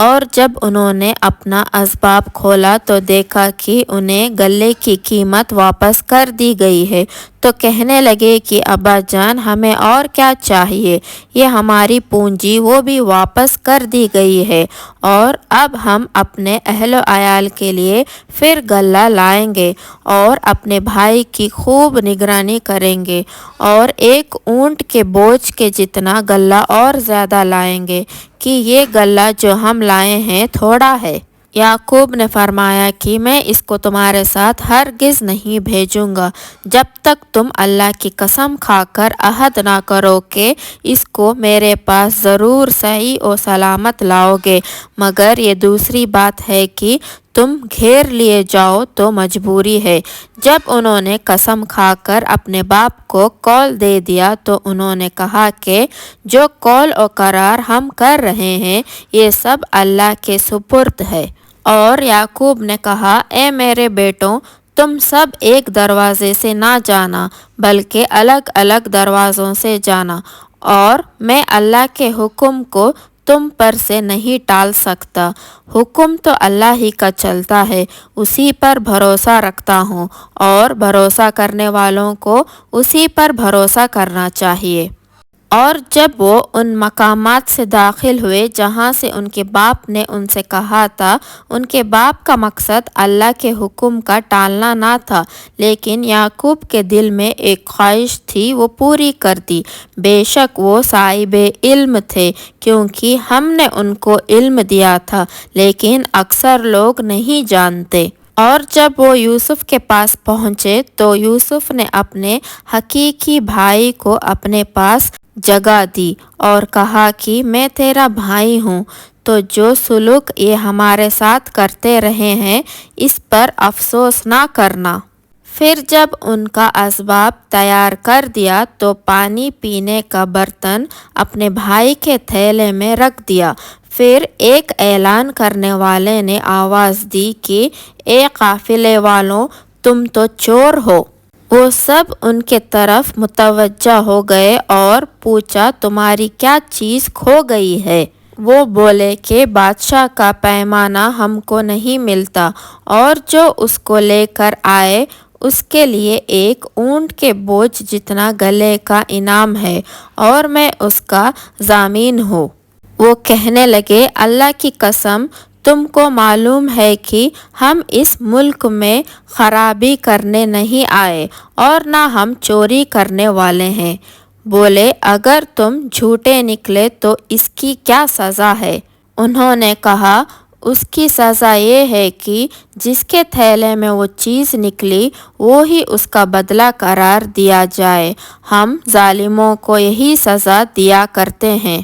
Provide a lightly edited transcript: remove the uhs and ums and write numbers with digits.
اور جب انہوں نے اپنا اسباب کھولا تو دیکھا کہ انہیں غلے کی قیمت واپس کر دی گئی ہے، تو کہنے لگے کہ ابا جان، ہمیں اور کیا چاہیے، یہ ہماری پونجی وہ بھی واپس کر دی گئی ہے، اور اب ہم اپنے اہل و عیال کے لیے پھر غلہ لائیں گے اور اپنے بھائی کی خوب نگرانی کریں گے، اور ایک اونٹ کے بوجھ کے جتنا غلہ اور زیادہ لائیں گے، کہ یہ غلہ جو ہم لائے ہیں تھوڑا ہے۔ یعقوب نے فرمایا کہ میں اس کو تمہارے ساتھ ہرگز نہیں بھیجوں گا جب تک تم اللہ کی قسم کھا کر عہد نہ کرو کہ اس کو میرے پاس ضرور صحیح و سلامت لاؤ گے، مگر یہ دوسری بات ہے کہ تم گھیر لیے جاؤ تو مجبوری ہے۔ جب انہوں نے قسم کھا کر اپنے باپ کو قول دے دیا تو انہوں نے کہا کہ جو قول و قرار ہم کر رہے ہیں یہ سب اللہ کے سپرد ہے۔ اور یعقوب نے کہا، اے میرے بیٹوں، تم سب ایک دروازے سے نہ جانا بلکہ الگ الگ دروازوں سے جانا، اور میں اللہ کے حکم کو تم پر سے نہیں ٹال سکتا۔ حکم تو اللہ ہی کا چلتا ہے، اسی پر بھروسہ رکھتا ہوں، اور بھروسہ کرنے والوں کو اسی پر بھروسہ کرنا چاہیے۔ اور جب وہ ان مقامات سے داخل ہوئے جہاں سے ان کے باپ نے ان سے کہا تھا، ان کے باپ کا مقصد اللہ کے حکم کا ٹالنا نہ تھا، لیکن یعقوب کے دل میں ایک خواہش تھی، وہ پوری کر دی۔ بے شک وہ صاحب علم تھے، کیونکہ ہم نے ان کو علم دیا تھا، لیکن اکثر لوگ نہیں جانتے۔ اور جب وہ یوسف کے پاس پہنچے تو یوسف نے اپنے حقیقی بھائی کو اپنے پاس جگہ دی اور کہا کہ میں تیرا بھائی ہوں، تو جو سلوک یہ ہمارے ساتھ کرتے رہے ہیں اس پر افسوس نہ کرنا۔ پھر جب ان کا اسباب تیار کر دیا تو پانی پینے کا برتن اپنے بھائی کے تھیلے میں رکھ دیا۔ پھر ایک اعلان کرنے والے نے آواز دی کہ اے قافلے والوں، تم تو چور ہو۔ وہ سب ان کے طرف متوجہ ہو گئے اور پوچھا، تمہاری کیا چیز کھو گئی ہے؟ وہ بولے کہ بادشاہ کا پیمانہ ہم کو نہیں ملتا، اور جو اس کو لے کر آئے اس کے لیے ایک اونٹ کے بوجھ جتنا غلے کا انعام ہے، اور میں اس کا ضامن ہوں۔ وہ کہنے لگے، اللہ کی قسم، تم کو معلوم ہے کہ ہم اس ملک میں خرابی کرنے نہیں آئے اور نہ ہم چوری کرنے والے ہیں۔ بولے، اگر تم جھوٹے نکلے تو اس کی کیا سزا ہے؟ انہوں نے کہا، اس کی سزا یہ ہے کہ جس کے تھیلے میں وہ چیز نکلی وہی اس کا بدلہ قرار دیا جائے، ہم ظالموں کو یہی سزا دیا کرتے ہیں۔